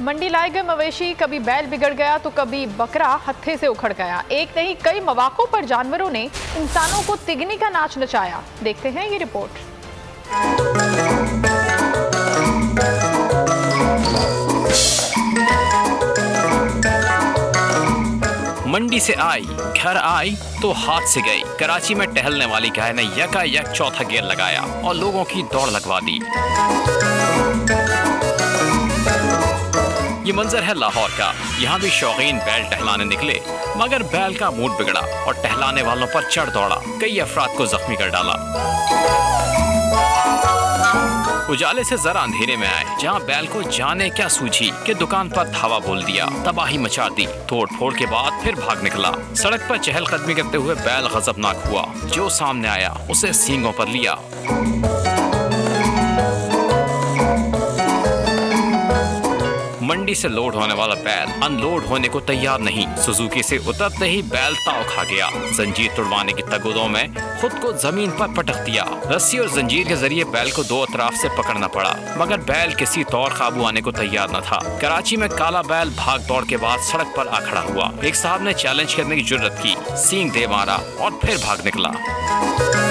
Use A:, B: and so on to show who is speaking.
A: मंडी लाए गए मवेशी कभी बैल बिगड़ गया तो कभी बकरा हत्थे से उखड़ गया। एक नहीं कई मौकों पर जानवरों ने इंसानों को तिगनी का नाच नचाया। देखते हैं ये रिपोर्ट।
B: मंडी से आई, घर आई तो हाथ से गई। कराची में टहलने वाली गाय ने यकायक चौथा गियर लगाया और लोगों की दौड़ लगवा दी। ये मंजर है लाहौर का। यहाँ भी शौकीन बैल टहलाने निकले, मगर बैल का मूड बिगड़ा और टहलाने वालों पर चढ़ दौड़ा। कई अफराद को जख्मी कर डाला। उजाले से जरा अंधेरे में आए, जहाँ बैल को जाने क्या सूझी कि दुकान पर धावा बोल दिया, तबाही मचा दी। तोड़ फोड़ के बाद फिर भाग निकला। सड़क पर चहलकदमी करते हुए बैल गजबनाक हुआ। जो सामने आया उसे सींगों पर लिया। मंडी से लोड होने वाला बैल अनलोड होने को तैयार नहीं। सुजुकी से उतरते ही बैल ताव खा गया। जंजीर तुड़वाने की तगोदों में खुद को जमीन पर पटक दिया। रस्सी और जंजीर के जरिए बैल को दो अतराफ से पकड़ना पड़ा, मगर बैल किसी तौर काबू आने को तैयार न था। कराची में काला बैल भाग दौड़ के बाद सड़क पर आ खड़ा हुआ। एक साहब ने चैलेंज करने की जुर्रत की, सींग दे मारा और फिर भाग निकला।